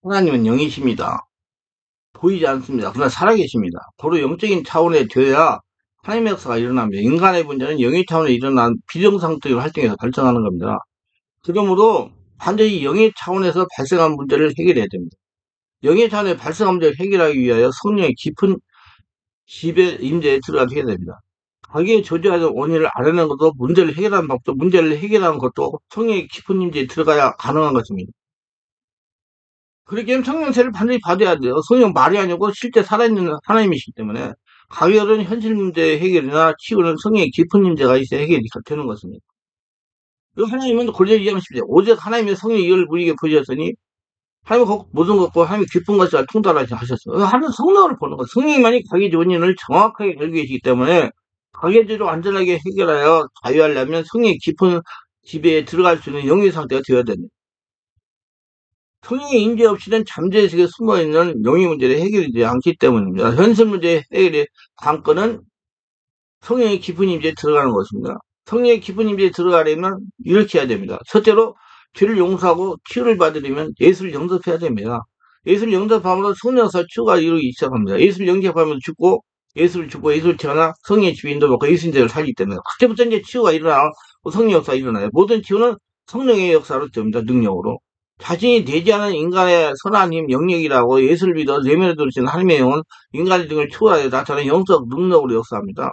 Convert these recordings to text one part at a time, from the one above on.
하나님은 영이십니다. 보이지 않습니다. 그러나 살아계십니다. 고로 영적인 차원에 되어야 하나님의 역사가 일어납니다. 인간의 문제는 영의 차원에 일어난 비정상적인 활동에서 발생하는 겁니다. 그러므로 반드시 영의 차원에서 발생한 문제를 해결해야 됩니다. 영의 차원에 발생한 문제를 해결하기 위하여 성령의 깊은 지배 임재에 들어가야 됩니다. 자기의 존재하는 원인을 알아내는 것도 문제를 해결하는 법도 문제를 해결하는 것도 성령의 깊은 임재에 들어가야 가능한 것입니다. 그렇기 때문에 성령세를 반드시 받아야 돼요. 성령 말이 아니고 실제 살아있는 하나님이시기 때문에 가결은 현실 문제 해결이나 치유는 성령의 깊은 임재가 있어야 해결이 되는 것입니다. 그 하나님은 골자리 이해하십시오. 오직 하나님의 성령의 이를 우리에게 보여줬으니 하나님은 모든 것과 하나님의 깊은 것을 통달하시 하셨어요. 하나님 성령을 보는 것. 성령만이 가계의 원인을 정확하게 알고 계시기 때문에 가계제로 안전하게 해결하여 자유하려면 성령의 깊은 지배에 들어갈 수 있는 영의 상태가 되어야 됩니다. 성령의 임재 없이는 잠재의 세계에 숨어있는 영의 문제를 해결이 되지 않기 때문입니다. 현실 문제 해결의 관건은 성령의 깊은 임재에 들어가는 것입니다. 성령의 깊은 임재에 들어가려면 이렇게 해야 됩니다. 첫째로 죄를 용서하고 치유를 받으려면 예수를 영접해야 됩니다. 예수를 영접함으로 성령사 치유가 이루기 시작합니다. 예수를 영접하면 죽고 예수를 죽고 예수를 태어나 성령의 집에 인도받고 예수 인재를 살기 때문에 그때부터 이제 치유가 일어나고 성령 역사가 일어나요. 모든 치유는 성령의 역사로 됩니다. 능력으로. 자신이 되지 않은 인간의 선한 힘, 영역이라고 예수를 믿어 내면에 들으신 하나님의 영은 인간의 등을 초월하여 나타나는 영적 능력으로 역사합니다.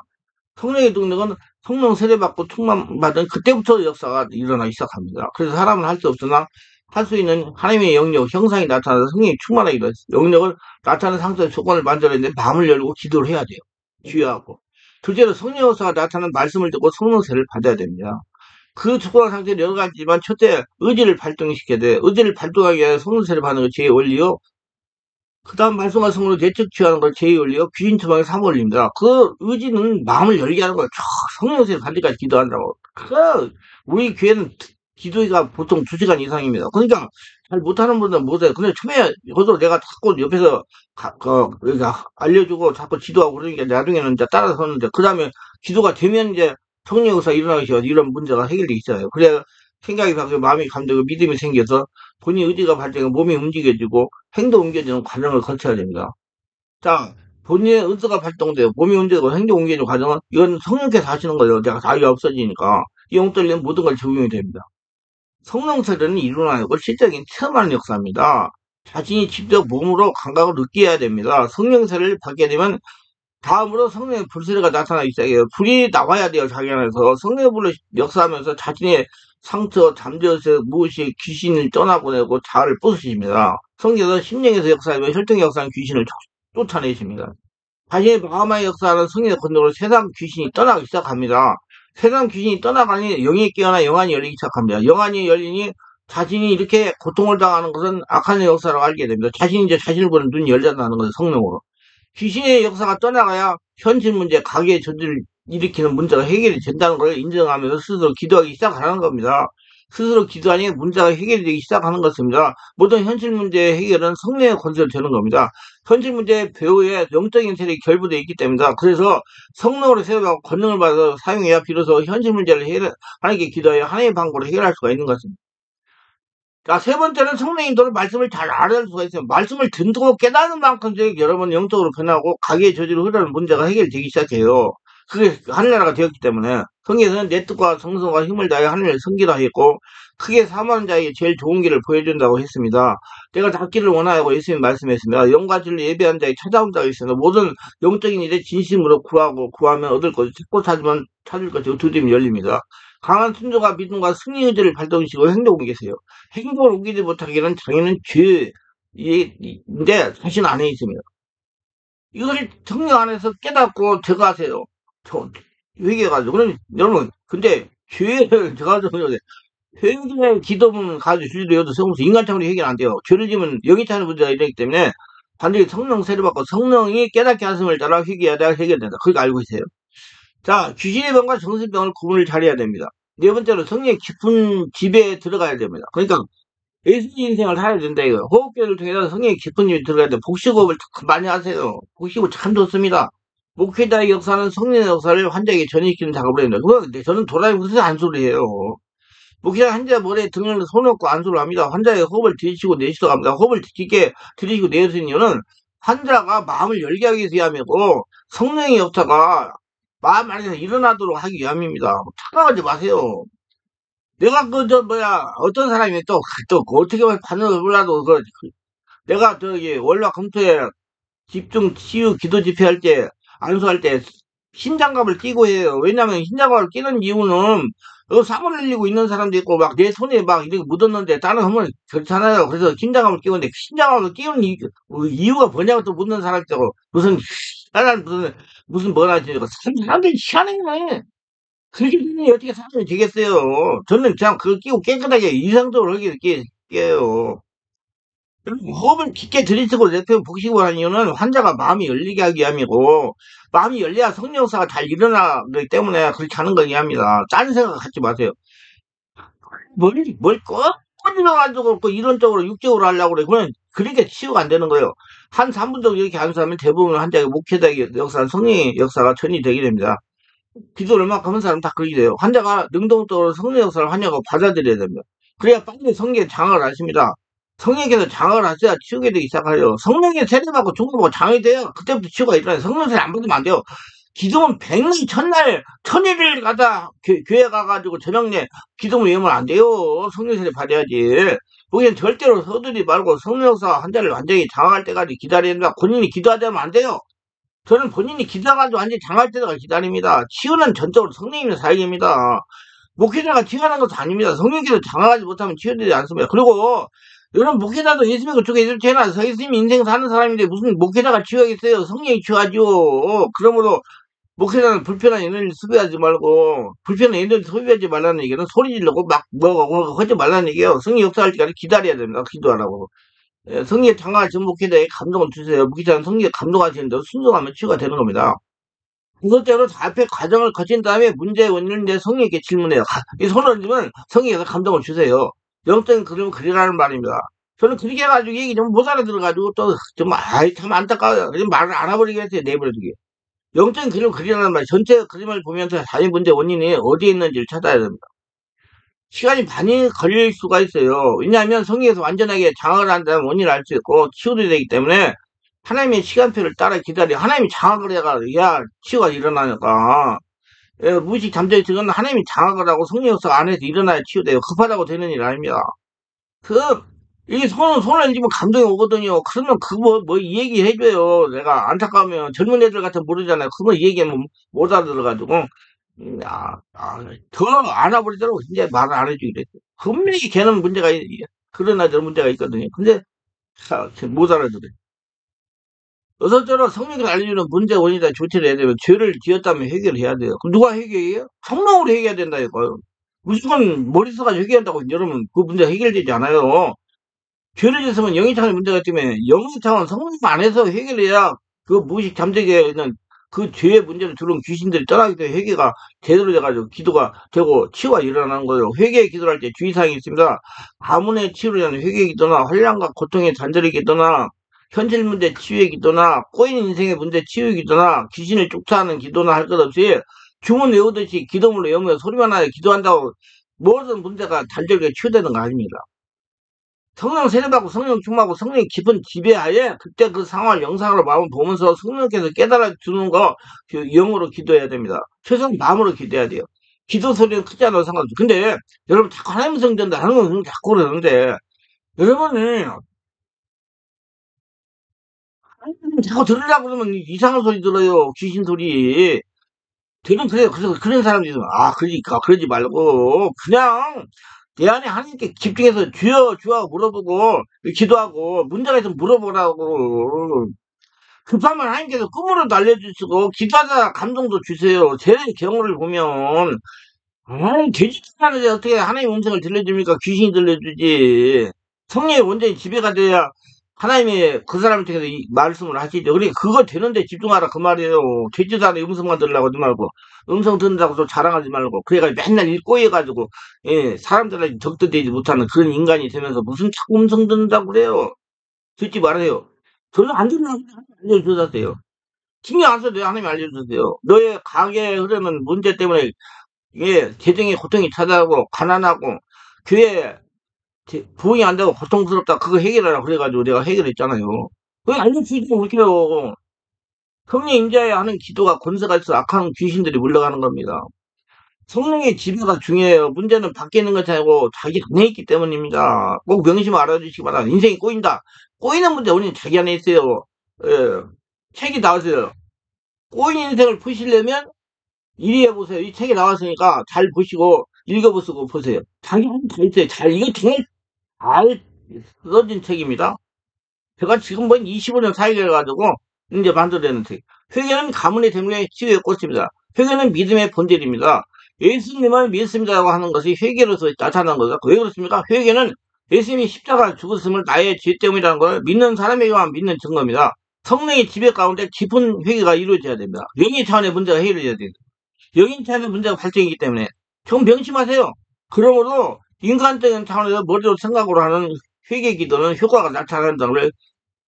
성령의 능력은 성령 세례받고 충만받은 그때부터 역사가 일어나기 시작합니다. 그래서 사람은 할 수 없으나 할 수 있는 하나님의 영역, 형상이 나타나서 성령이 충만하게 이루어요. 영역을 나타나는 상태의 조건을 만들어내는데 마음을 열고 기도를 해야 돼요. 주의하고. 둘째로 성령 역사가 나타나는 말씀을 듣고 성령세를 받아야 됩니다. 그 조건 상태는 여러 가지지만 첫째 의지를 발동시켜야 돼. 의지를 발동하기 위해 성령세를 받는 것 제일 원리요. 그 다음 말씀과 성으로 내적 취하는 걸 제의 원리요. 귀신 처방에 3원리입니다. 그 의지는 마음을 열게 하는 거예요. 성령세를 받을 때까지 기도한다고. 우리 교회는 기도가 보통 2시간 이상입니다. 그러니까 잘 못하는 분들은 못해요. 근데 처음에 저도 내가 자꾸 옆에서 그러니까 알려주고 자꾸 기도하고 그러니까 나중에는 이제 따라서 하는데 그 다음에 기도가 되면 이제 성령 역사 일어나기 시작해서 이런 문제가 해결되기 시작해요. 그래 생각이 바뀌고 마음이 감되고 믿음이 생겨서 본인 의지가 발전하고 몸이 움직여지고 행동 옮겨지는 과정을 거쳐야 됩니다. 자, 본인의 의지가 발동돼요. 몸이 움직이고 행동 옮겨지는 과정은 이건 성령께서 하시는 거예요. 내가 자유가 없어지니까 이 영떨리는 모든 걸 적용이 됩니다. 성령세례는 이루어나고 실적인 체험하는 역사입니다. 자신이 직접 몸으로 감각을 느껴야 됩니다. 성령세례를 받게 되면 다음으로 성령의 불세례가 나타나기 시작해요. 불이 나와야 돼요. 자기 안에서. 성령의 불로 역사하면서 자신의 상처, 잠재의식, 무의식, 귀신을 떠나보내고 자아를 부수십니다. 성령에서 심령에서 역사하며 혈통의 역사하는 귀신을 쫓아내십니다. 자신의 마음의 역사하는 성령의 권능으로 세상 귀신이 떠나기 시작합니다. 세상 귀신이 떠나가니 영이 깨어나 영안이 열리기 시작합니다. 영안이 열리니 자신이 이렇게 고통을 당하는 것은 악한 역사라고 알게 됩니다. 자신이 이제 자신을 보는 눈이 열린다는 것은 성령으로. 귀신의 역사가 떠나가야 현실 문제, 가계의 저주를 일으키는 문제가 해결이 된다는 걸 인정하면서 스스로 기도하기 시작하는 겁니다. 스스로 기도하니 문제가 해결이 되기 시작하는 것입니다. 모든 현실 문제의 해결은 성령의 권세로 되는 겁니다. 현실 문제의 배후에 영적인 세력이 결부되어 있기 때문이다. 그래서 성령으로 세워받고 권능을 받아서 사용해야 비로소 현실 문제를 하나님께 기도하여 하나님의 방법으로 해결할 수가 있는 것입니다. 자, 세 번째는 성령 인도로 말씀을 잘 알아낼 수가 있어요. 말씀을 듣고 깨닫는 만큼 여러분 영적으로 변하고 가계의 저지로 흐르는 문제가 해결되기 시작해요. 그게 하늘나라가 되었기 때문에 성경에서는 내 뜻과 정성과 힘을 다해 하늘을 섬기라 했고 크게 사모하는 자에게 제일 좋은 길을 보여준다고 했습니다. 내가 닿기를 원하고 예수님 말씀했습니다. 영과 진리 예배한 자에게 찾아온 자가 있습니다. 모든 영적인 일에 진심으로 구하면 얻을 것이 찾고 찾으면 찾을 것이고 두드리면 열립니다. 강한 순종과 믿음과 승리 의지를 발동시키고 행동을 계세요. 행동을 옮기지 못하기는 자기는 죄인데 자신 안에 있습니다. 이걸 성령 안에서 깨닫고 제거하세요. 회개해가지고. 그럼 여러분 근데 죄를 제거하려고 회개의 기도문 가지고 주의도 성수 인간적으로 해결 안 돼요. 죄를 지면 영이 차는 문제가 있기 때문에 반드시 성령 세례받고 성령이 깨닫게 하심을 따라 회개하다 해결된다. 그걸 알고 있어요. 자, 귀신의 병과 정신병을 구분을 잘해야 됩니다. 네 번째로 성령의 깊은 지배에 들어가야 됩니다. 그러니까 예수님 인생을 살아야 된다 이거. 호흡기를 통해서 성령의 깊은 지배에 들어가야 돼. 복식호흡을 많이 하세요. 복식호흡 참 좋습니다. 목회자의 역사는 성령의 역사를 환자에게 전이시키는 작업을 해야 됩니다. 근데 저는 도라이 무슨 안 소리예요. 목회자 환자 머리에 등을 손 얹고 안수를 합니다. 환자의 호흡을 들이쉬고 내쉬도록 합니다. 호흡을 깊게 들이쉬고 내쉬는 이유는 환자가 마음을 열게 하기 위함이고 성령의 역사가 마음 안에서 일어나도록 하기 위함입니다. 착각하지 마세요. 내가 어떤 사람이 또 어떻게 반응을 몰라도 내가 월화 금토에 집중 치유 기도 집회할 때 안수할 때 흰장갑을 끼고 해요. 왜냐면 흰장갑을 끼는 이유는 땀을 흘리고 있는 사람도 있고 막 내 손에 막 이렇게 묻었는데 다른 하면 그렇잖아요. 그래서 흰장갑을 끼는데 흰장갑을 끼는 이유가 뭐냐고 또 묻는 사람이 있고 무슨 나는 무슨 뭐라 하지 사람들이 희한해. 그렇게 되니 어떻게 사람이 되겠어요. 저는 그냥 그거 끼고 깨끗하게 이상적으로 하게 깨요. 호흡을 깊게 들이쉬고 내뱉고 복식을 하는 이유는 환자가 마음이 열리게 하기 위함이고 마음이 열려야 성령 역사가 잘 일어나기 때문에 그렇게 하는 거기 합니다. 딴 생각 갖지 마세요. 뭘 꼬집어가지고 이런 쪽으로 육적으로 하려고 그래. 그러면 그렇게 치유가 안 되는 거예요. 한 3분 정도 이렇게 안수하면 대부분 환자의 목회자의 역사는 성령의 역사가 전이 되게 됩니다. 기도를 막 하는 사람 다 그렇게 돼요. 환자가 능동적으로 성령 역사를 환자가 받아들여야 됩니다. 그래야 빨리 성령의 장악을 하십니다. 성령께서 장악을 하셔야 치유가 되기 시작하죠. 성령의 세례받고 중보받고 장이 돼요. 그때부터 치유가 일어나요. 성령 세례 안 받으면 안 돼요. 기도는 백날 첫날 천일을 가다 교회 가가지고 저녁에 기도를 외우면 안 돼요. 성령 세례 받아야지. 거기는 절대로 서두르지 말고 성령 역사 환자를 완전히 장악할 때까지 기다려야 된다. 본인이 기도하자면 안 돼요. 저는 본인이 기도가지고 완전히 장할 때가 기다립니다. 치유는 전적으로 성령님의 사역입니다. 목회자가 치유하는 것도 아닙니다. 성령께서 장하지 못하면 치유되지 않습니다. 그리고 여러분 목회자도 예수 믿고 쪽에 예수님이 서 예수님 인생 사는 사람인데 무슨 목회자가 치유하겠어요. 성령이 치유하죠. 그러므로 목회자는 불편한 에너지를 소비하지 말고 불편한 에너지를 소비하지 말라는 얘기는 소리 지르고 막 뭐고 하지 말라는 얘기예요. 성령 역사할 때까지 기다려야 됩니다. 기도하라고. 성령의 장악을 전 목회자에게 감동을 주세요. 목회자는 성령에 감동하시는데 순종하면 치유가 되는 겁니다. 이것대로 앞에 과정을 거친 다음에 문제의 원인을 내 성령에게 질문해요. 이 손을 들면 성령에서 감동을 주세요. 영적인 그림을 그리라는 말입니다. 저는 그렇게 해가지고 얘기 좀 못 알아들어가지고 또 정말 참 안타까워요. 말을 알아버리게 했어요. 내버려두게. 영적인 그림을 그리라는 말, 전체 그림을 보면서 자기 문제 원인이 어디에 있는지를 찾아야 됩니다. 시간이 많이 걸릴 수가 있어요. 왜냐하면 성경에서 완전하게 장악을 한다면 원인을 알 수 있고 치유도 되기 때문에 하나님의 시간표를 따라 기다려 하나님이 장악을 해야 치유가 일어나니까 무의식 잠재의 증은 하나님이 장악을 하고 성령 역사 안에서 일어나야 치유돼요. 급하다고 되는 일 아닙니다. 이 손을 쥐면 감동이 오거든요. 그러면 이 얘기 해줘요. 내가 안타까우면 젊은 애들 같은 모르잖아요. 그거 이 얘기하면 못 알아들어가지고 더 알아버리도록 이제 말을 안 해주기로 했어요. 분명히 걔는 그런 아이들은 문제가 있거든요. 근데 못 알아들어요. 어서처럼 성령을 알려주는 문제 원인이다 조치를 해야 되면 죄를 지었다면 해결해야 돼요. 그럼 누가 해결해요? 성령으로 해결해야 된다니까요. 무조건 머리 써가지고 해결한다고 여러분 그 문제 해결되지 않아요. 죄를 지었으면 영이차원의 문제가 때문에 영이차원 성령 안에서 해결해야 그 무의식 잠재기에 있는 그 죄의 문제를 들은 귀신들이 떠나기 때문에 회개가 제대로 돼가지고 기도가 되고 치유가 일어나는 거예요. 회개 기도를 할 때 주의사항이 있습니다. 가문의 치유를 위한 회개 기도나 환란과 고통의 잔절의 기도나 현실 문제 치유의 기도나 꼬인 인생의 문제 치유의 기도나 귀신을 쫓아하는 기도나 할 것 없이 주문 외우듯이 기도문을 외우며 소리만 하여 기도한다고 모든 문제가 단절되게 치유되는 거 아닙니다. 성령 세례받고 성령 충만하고 성령의 깊은 지배하에 그때 그 상황을 영상으로 마음을 보면서 성령께서 깨달아 주는 거 영으로 기도해야 됩니다. 최소한 마음으로 기도해야 돼요. 기도 소리는 크지 않아도 상관없죠. 근데 여러분 자꾸 하나님 성전다 하는 건 자꾸 그러는데 여러분은 자꾸 들으려고 그러면 이상한 소리 들어요. 귀신 소리. 되는 그래요. 그래서 그런 사람들이 그러니까 그러지 말고 그냥 내 안에 하나님께 집중해서 주여 주여 물어보고 기도하고 문제가 있으면 물어보라고 급하면 하나님께서 꿈으로도 알려주시고 기도하다 감동도 주세요. 제 경우를 보면 되지도 않는데 어떻게 하나님 음성을 들려줍니까? 귀신이 들려주지. 성령이 온전히 지배가 돼야 하나님이 그 사람을 통해서 이 말씀을 하시죠. 그러니까 그거 되는데 집중하라 그 말이에요. 되지도 않은 음성만 들으려고 하지 말고 음성 듣는다고 또 자랑하지 말고 그래가 맨날 읽고 해가지고 사람들한테 적대되지 못하는 그런 인간이 되면서 무슨 자꾸 음성 듣는다고 그래요. 듣지 말아요. 저는 안 듣는 하나님 알려주세요. 신경 안 써도 하나님 알려주세요. 너의 가게에 흐르는 문제 때문에 재정의 고통이 찾아오고 가난하고 교회 부흥이 안 되고 고통스럽다. 그거 해결하라. 그래가지고 내가 해결했잖아요. 그게 알려주지 못해요. 성령 임재하에 하는 기도가 권세가 있어 악한 귀신들이 물러가는 겁니다. 성령의 지배가 중요해요. 문제는 밖에 있는 것이 아니고 자기 안에 있기 때문입니다. 꼭 명심 알아주시기 바랍니다. 인생이 꼬인다. 꼬이는 문제 원인은 자기 안에 있어요. 예. 책이 나왔어요. 꼬인 인생을 푸시려면 이리 해보세요. 이 책이 나왔으니까 잘 보시고 읽어보시고 보세요. 자기 안에 다 있어요. 이거 정말 잘 써진 책입니다. 제가 지금 뭐 25년 사역해가지고 이제 만들어내는 책. 회개는 가문의 대문의 치유의 꽃입니다. 회개는 믿음의 본질입니다. 예수님을 믿습니다라고 하는 것이 회개로서 나타난 거죠. 왜 그렇습니까? 회개는 예수님이 십자가 죽었음을 나의 죄 때문이라는 걸 믿는 사람에게만 믿는 증거입니다. 성령의 지배 가운데 깊은 회개가 이루어져야 됩니다. 영의 차원의 문제가 해결돼야 됩니다. 영의 차원의 문제가 발생이기 때문에 좀 명심하세요. 그러므로 인간적인 차원에서 머리로 생각으로 하는 회개 기도는 효과가 나타난다는 걸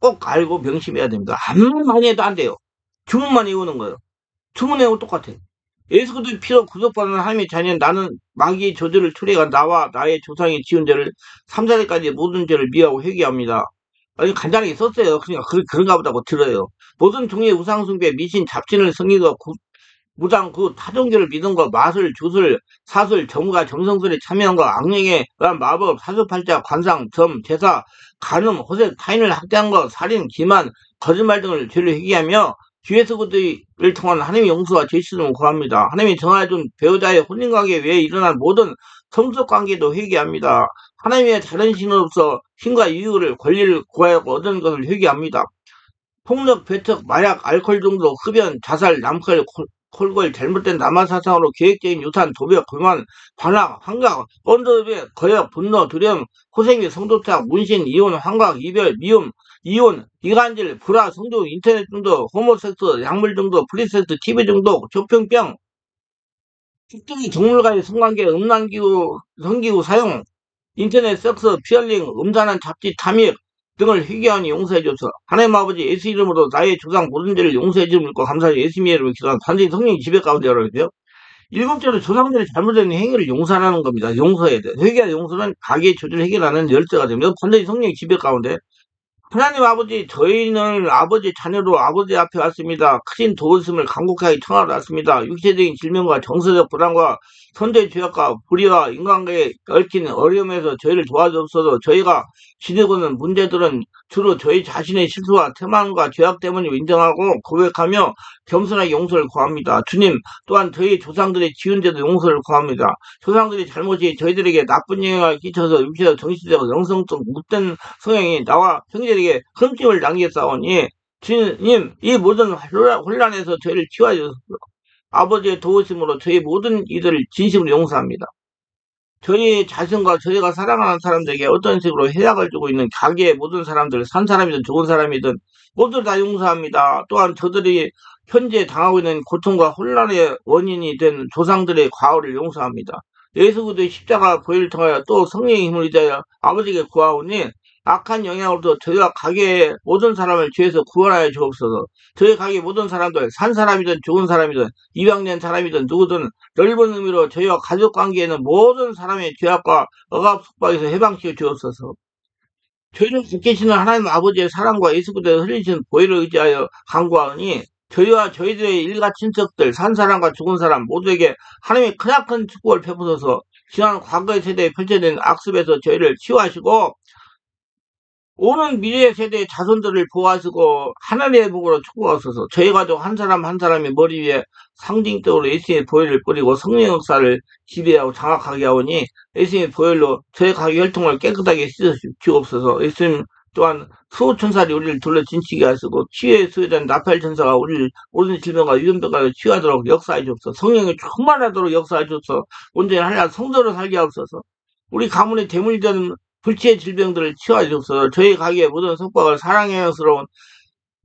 꼭 알고 명심해야 됩니다. 아무리 많이 해도 안 돼요. 주문만 외우는 거예요. 주문하고 똑같아요. 예수 그리스도의 피로 구속받은 하나님의 자녀는 나는 마귀의 저주를 초래가 나와 나의 조상이 지은 죄를 3, 4대까지 모든 죄를 미워하고 회개합니다. 아니 간단하게 썼어요. 그러니까 그런가 보다고 들어요. 모든 종류의 우상숭배, 미신, 잡신을 섬기고 무당 타종교를 믿은 거, 마술, 주술, 사술, 점과 점성술에 참여한 거, 악령에 의한 마법, 사주팔자, 관상, 점, 제사, 간음, 호색, 타인을 학대한 거, 살인, 기만, 거짓말 등을 죄를 회개하며 주 예수 그리스도를 통한 하나님의 용서와 죄 씻음을 구합니다. 하나님이 정하여준 배우자의 혼인관계 외에 일어난 모든 성적 관계도 회개합니다. 하나님의 다른 신으로서 신과 유익을 권리를 구하고 얻은 것을 회개합니다. 폭력, 배척, 마약, 알코올 중독, 흡연, 자살, 남컬, 콜골, 잘못된 남한사상으로 계획적인 유산, 도벽, 교만, 반학, 환각, 언더배, 거역, 분노, 두려움, 호생미, 성도착, 문신, 이혼, 환각, 이별, 미움, 이혼, 이간질, 불화, 성중, 인터넷 중독, 호모섹스, 약물 중독, 프리섹스, TV 중독, 조병병, 특정의 동물과의 성관계, 음란기구, 성기구 사용, 인터넷 섹스, 피어링, 음란한 잡지, 탐욕 등을 회개하니 용서해 줘서 하나님 아버지 예수 이름으로 나의 조상 모든 죄를 용서해 주는 것과 감사히 예수님의 이름으로 기도한 반드시 성령이 지배 가운데 열어주세요. 일곱째로 조상들의 잘못된 행위를 용서하는 겁니다. 용서해야 돼. 회개와 용서는 가계의 조지를 해결하는 열쇠가 됩니다. 반드시 성령의 지배 가운데 하나님 아버지, 저희는 아버지 자녀로 아버지 앞에 왔습니다. 크신 도우심을 간곡하게 청하러 왔습니다. 육체적인 질병과 정서적 불안과 선대의 죄악과 불의와 인간관계에 얽힌 어려움에서 저희를 도와주옵소서. 저희가 지내고 있는 문제들은 주로 저희 자신의 실수와 태만과 죄악 때문에 인정하고 고백하며 겸손하게 용서를 구합니다. 주님, 또한 저희 조상들의 지은 죄도 용서를 구합니다. 조상들의 잘못이 저희들에게 나쁜 영향을 끼쳐서 육체적, 정신적, 영성적 못된 성향이 나와 형제에게 흠집을 남겼사오니 주님 이 모든 혼란에서 저희를 치워주소서. 아버지의 도우심으로 저희 모든 이들을 진심으로 용서합니다. 저희 자신과 저희가 사랑하는 사람들에게 어떤 식으로 해악을 주고 있는 가게의 모든 사람들, 산 사람이든 좋은 사람이든 모두 다 용서합니다. 또한 저들이 현재 당하고 있는 고통과 혼란의 원인이 된 조상들의 과오를 용서합니다. 예수 그리스도의 십자가 보혈을 통하여 또 성령의 힘을 의지하여 아버지께 구하오니 악한 영향으로부터 저희와 가게의 모든 사람을 죄에서 구원하여 주옵소서. 저희 가게 모든 사람들, 산 사람이든 죽은 사람이든 입양된 사람이든 누구든 넓은 의미로 저희와 가족 관계에는 모든 사람의 죄악과 억압 속박에서 해방시켜 주옵소서. 저희를 지키시는 하나님 아버지의 사랑과 예수 그리스도의 흘리신 보혈을 의지하여 간구하오니 저희와 저희들의 일가 친척들, 산 사람과 죽은 사람 모두에게 하나님의 크나큰 축복을 베푸소서. 지난 과거의 세대에 펼쳐진 악습에서 저희를 치유하시고 오는 미래 세대의 자손들을 보호하시고 하나님의 복으로 축복하소서. 저희 가족 한 사람 한 사람의 머리 위에 상징적으로 예수님의 보혈을 뿌리고 성령 역사를 지배하고 장악하게 하오니 예수님의 보혈로 저희 가족 혈통을 깨끗하게 씻어주옵소서. 예수님 또한 수호천사들이 우리를 둘러 진치게 하시고 치유의 수혜자인 나팔천사가 우리를 모든 질병과 유전병까지 치유하도록 역사해 주옵소서. 성령이 충만하도록 역사해 주옵소서. 온전히 하나님 성도로 살게 하옵소서. 우리 가문의 대문이 되는 불치의 질병들을 치유하여 주옵소서. 저희 가게의 모든 속박을 사랑의 영스러운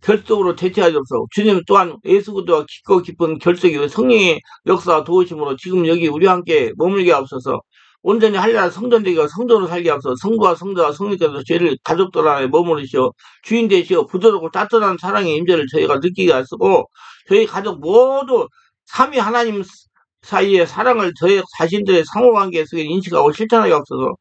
결속으로 대체하여 주옵소서. 주님 또한 예수 그리스도와 깊고 깊은 결속이 성령의 역사와 도우심으로 지금 여기 우리와 함께 머물게 하옵소서. 온전히 할례하 성전되기가 성도로 살게 하옵소서. 성부와 성자와 성령께서 저희를 가족들 안에 머무르시어 주인 되시어 부드럽고 따뜻한 사랑의 임재를 저희가 느끼게 하시고 저희 가족 모두 삼위 하나님 사이에 사랑을 저희 자신들의 상호관계 속에 인식하고 실천하기 없어서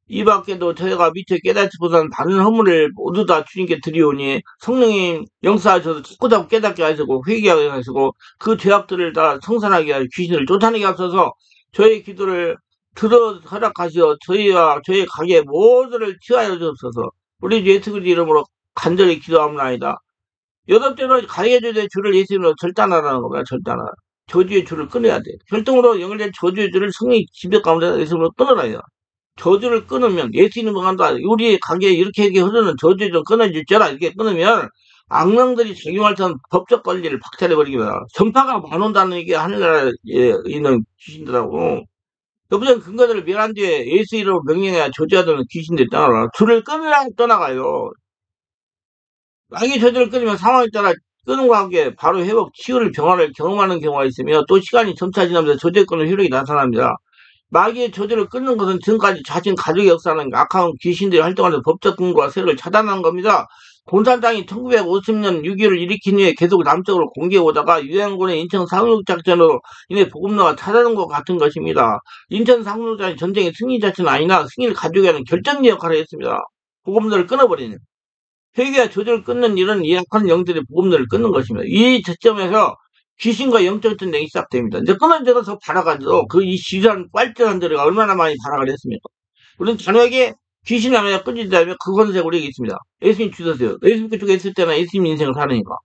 이 밖에도 저희가 미처 깨닫지 못한 다른 허물을 모두 다 주님께 드리오니 성령님 영사하셔서 자꾸자꾸 깨닫게 하시고 회개하게 하시고 그 죄악들을 다 청산하게 하시고 귀신을 쫓아내게 하셔서 저희 기도를 들어 허락하시어 저희와 저희 가게 모두를 치하여 주옵소서. 우리 주 예수 그리스도 이름으로 간절히 기도합니다. 여덟 때는 가해주의 줄을 예수님으로 절단하라는 겁니다. 절단하라. 저주의 줄을 끊어야 돼. 결정으로 연결된 저주의 줄을 성령이 지배 가운데 예수님으로 끊어라. 저주를 끊으면 예수님을 간다. 우리 가게에 이렇게 흐르는 저주 좀 끊어질지라. 이렇게 끊으면 악령들이 적용할 때 법적 권리를 박탈해버리기만. 전파가 안 온다는 게 하늘나라에 있는 귀신들하고 여부전 근거들을 멸한 뒤에 예수 이름으로 명령해야 저주하던 귀신들이 떠나라. 줄을 끊으라 떠나가요. 악의 저주를 끊으면 상황에 따라 끊음과 함께 바로 회복, 치유를 병화를 경험하는 경우가 있으며 또 시간이 점차 지나면서 저주의 끊는 효력이 나타납니다. 마귀의 저주를 끊는 것은 지금까지 자신 가족의 역사는 악한 귀신들이 활동하는 법적 근거와 세력을 차단하는 겁니다. 공산당이 1950년 6.25를 일으킨 후에 계속 남쪽으로 공개해오다가 유엔군의 인천 상륙작전으로 인해 보급로가 차단한 것 같은 것입니다. 인천 상륙작전 전쟁의 승리 자체는 아니나 승리를 가져오게 하는 결정적 역할을 했습니다. 보급로를 끊어버리는. 회개와 저주를 끊는 일은 이 악한 영들의 보급로를 끊는 것입니다. 이 저점에서 귀신과 영적 전쟁이 시작됩니다. 이제 끊어져서 발아가지고 그 이 지산 빨대한들이가 얼마나 많이 발악을 했습니까? 우리는 단호하게 귀신이 하나 끊어지다면 그 권세가 우리에게 있습니다. 예수님 주셨어요. 예수님 그쪽에 있을 때나 예수님 인생을 사느니까.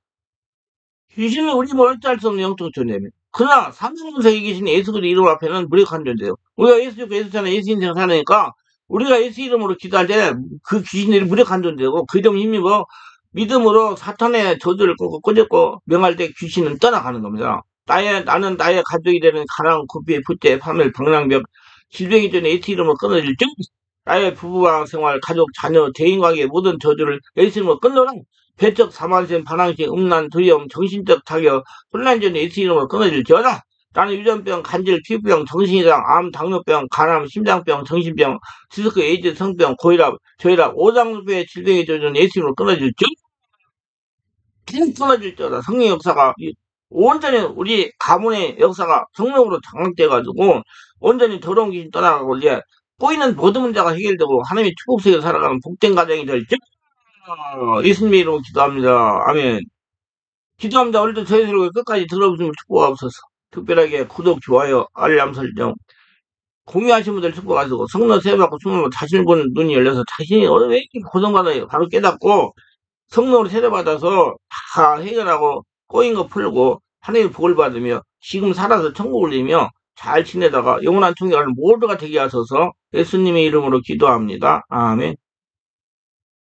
귀신은 우리 멀쩡할 수 없는 영적 존재입니다. 그러나 삼성세계 귀신이 예수 그리스도 이름 앞에는 무력한 존재예요. 우리가 예수 믿고 예수 사는 예수 인생을 사느니까 우리가 예수 이름으로 기도할 때 그 귀신들이 무력한 존재고 그 이름 힘입어 믿음으로 사탄의 저주를 끊고 끄집고 명할 때 귀신은 떠나가는 겁니다. 나는 나의 가족이 되는 가랑, 구피, 부채, 파멸, 방랑벽, 질병이 전에 예수 이름으로 끊어질 즉 나의 부부와 생활, 가족, 자녀, 대인관계 모든 저주를 예수 이름으로 끊어라. 배척, 사만심, 반항심, 음란, 두려움, 정신적 타격, 혼란 전에 예수 이름으로 끊어질지어다. 나는 유전병, 간질, 피부병, 정신이상, 암, 당뇨병, 간암, 심장병, 정신병, 디스크, 에이즈, 성병, 고혈압, 저혈압, 오장수의 질병의 저주는 예수 이름으로 끊어질지어다. 계속 끊어질지어다. 성령 역사가 온전히 우리 가문의 역사가 성령으로 장악돼가지고 온전히 더러운 귀신 떠나가고 이제 꼬이는 모든 문제가 해결되고 하나님의 축복 속에 살아가는 복된 가정이 될지 예수님의 이름으로 기도합니다. 아멘. 기도합니다. 오늘도 저희들에게 끝까지 들어주시면 축복하옵소서. 특별하게 구독, 좋아요, 알람 설정 공유하신 분들 축복하시고 성령 세례받고 숨으면 자신을 보는 눈이 열려서 자신이 왜 이렇게 고통받아요. 바로 깨닫고 성령으로 세례받아서 다 해결하고 꼬인 거 풀고 하나님의 복을 받으며 지금 살아서 천국을 이며 잘 지내다가 영원한 통일하는 모두가 되게 하소서 예수님의 이름으로 기도합니다. 아멘.